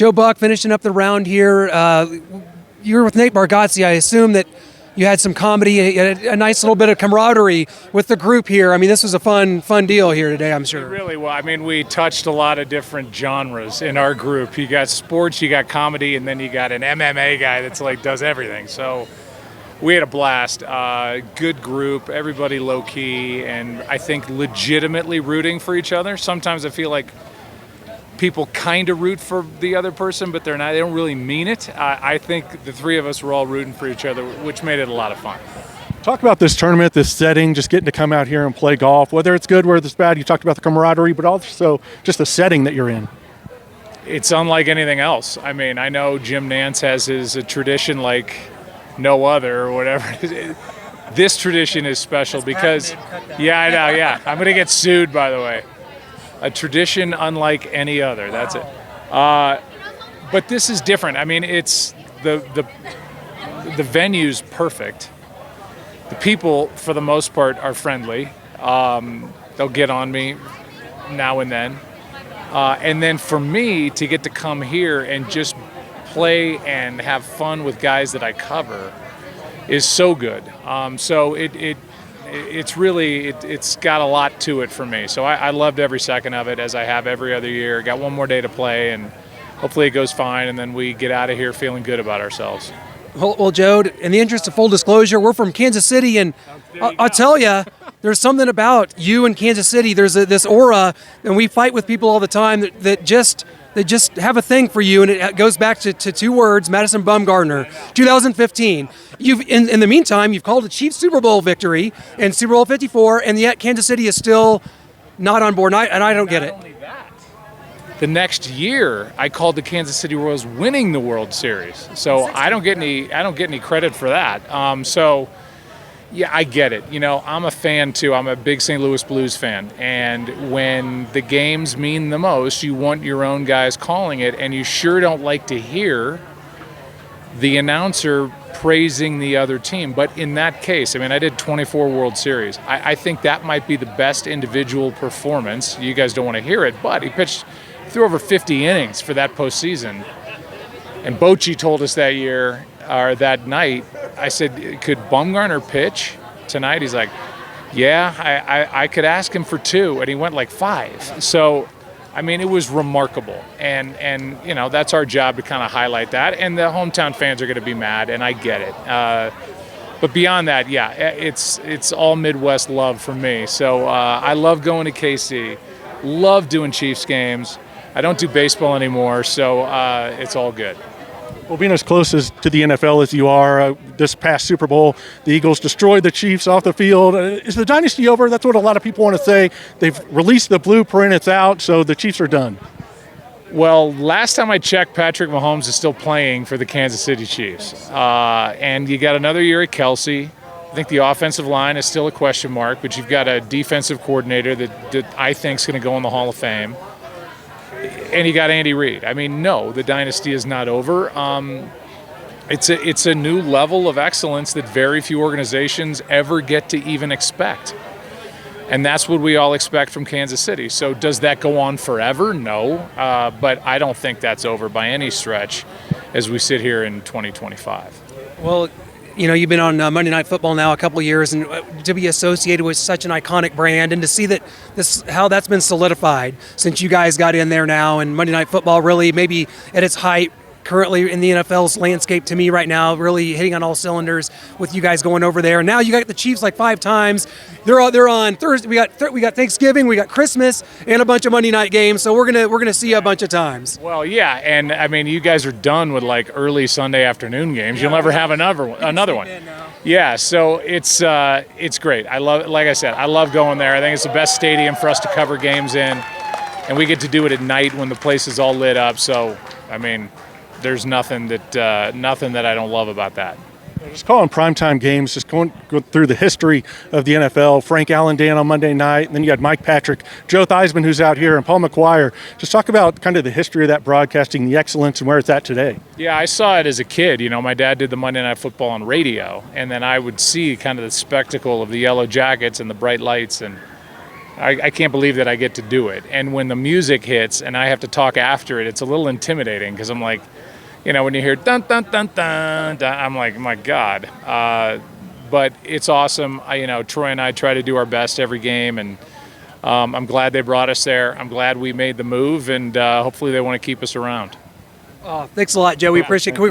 Joe Buck finishing up the round here. You were with Nate Bargatze. I assume that you had some comedy, a nice little bit of camaraderie with the group here. I mean, this was a fun deal here today, I'm sure. Really well. I mean, we touched a lot of different genres in our group. You got sports, you got comedy, and then you got an MMA guy that's like does everything. So we had a blast. Good group, everybody low key, and I think legitimately rooting for each other. Sometimes I feel like people kind of root for the other person, but they don't really mean it. I think the three of us were all rooting for each other, which made it a lot of fun. Talk about this tournament, this setting, just getting to come out here and play golf, whether it's good, whether it's bad. You talked about the camaraderie, but also just the setting that you're in. It's unlike anything else. I mean, I know Jim Nance has his tradition like no other or whatever. This tradition is special because, yeah, I know, yeah. I'm going to get sued, by the way. A tradition unlike any other. That's it. But this is different. I mean, it's the venue's perfect. The people, for the most part, are friendly. They'll get on me now and then. And then for me to get to come here and just play and have fun with guys that I cover is so good. So it's got a lot to it for me. So I loved every second of it, as I have every other year. Got one more day to play, and hopefully it goes fine, and then we get out of here feeling good about ourselves. Well, Joe, in the interest of full disclosure, we're from Kansas City, and I'll tell you, there's something about you in Kansas City. There's this aura, and we fight with people all the time that just have a thing for you, and it goes back to two words: Madison Bumgarner, 2015. You've in the meantime, you've called a Chiefs Super Bowl victory and Super Bowl 54, and yet Kansas City is still not on board, and I don't get it. The next year, I called the Kansas City Royals winning the World Series, so I don't get any credit for that. So, yeah, I get it. You know, I'm a fan too. I'm a big St. Louis Blues fan, and when the games mean the most, you want your own guys calling it, and you sure don't like to hear the announcer praising the other team. But in that case, I mean, I did 24 World Series. I think that might be the best individual performance. You guys don't want to hear it, but he threw over 50 innings for that postseason. And Bochy told us that year, or that night, I said, could Bumgarner pitch tonight? He's like, yeah, I could ask him for 2, and he went like 5. So, I mean, it was remarkable. And you know, that's our job to kind of highlight that. And the hometown fans are going to be mad, and I get it. But beyond that, yeah, it's all Midwest love for me. So I love going to KC, love doing Chiefs games. I don't do baseball anymore, so it's all good. Well, being as close to the NFL as you are, this past Super Bowl, the Eagles destroyed the Chiefs off the field. Is the dynasty over? That's what a lot of people want to say. They've released the blueprint. It's out, so the Chiefs are done. Well, last time I checked, Patrick Mahomes is still playing for the Kansas City Chiefs. And you got another year at Kelsey. I think the offensive line is still a question mark, but you've got a defensive coordinator that I think is going to go in the Hall of Fame. And you got Andy Reid. I mean, no, the dynasty is not over. It's a new level of excellence that very few organizations ever get to even expect. And that's what we all expect from Kansas City. So does that go on forever? No. But I don't think that's over by any stretch as we sit here in 2025. Well, you know, you've been on Monday Night Football now a couple of years, and to be associated with such an iconic brand, and to see that how that's been solidified since you guys got in there now, and Monday Night Football really maybe at its height currently in the NFL's landscape to me right now, really hitting on all cylinders with you guys going over there. And now you got the Chiefs like 5 times. They're on Thursday. We got Thanksgiving, we got Christmas, and a bunch of Monday night games. So we're gonna see you a bunch of times. Well, yeah, and I mean, you guys are done with like early Sunday afternoon games. You'll never have another one. Yeah, so it's great. I love it. Like I said, I love going there. I think it's the best stadium for us to cover games in, and we get to do it at night when the place is all lit up. So, I mean, there's nothing that I don't love about that. Just calling primetime games, just going through the history of the NFL. Frank Allendan on Monday night, and then you had Mike Patrick, Joe Theismann, who's out here, and Paul McGuire. Just talk about kind of the history of that broadcasting, the excellence, and where it's at today. Yeah, I saw it as a kid. You know, my dad did the Monday Night Football on radio, and then I would see kind of the spectacle of the yellow jackets and the bright lights, and I can't believe that I get to do it. And when the music hits and I have to talk after it, it's a little intimidating because I'm like, when you hear dun dun dun dun, dun I'm like, my God. But it's awesome. Troy and I try to do our best every game, and I'm glad they brought us there. I'm glad we made the move, and hopefully they want to keep us around. Thanks a lot, Joe. We appreciate it.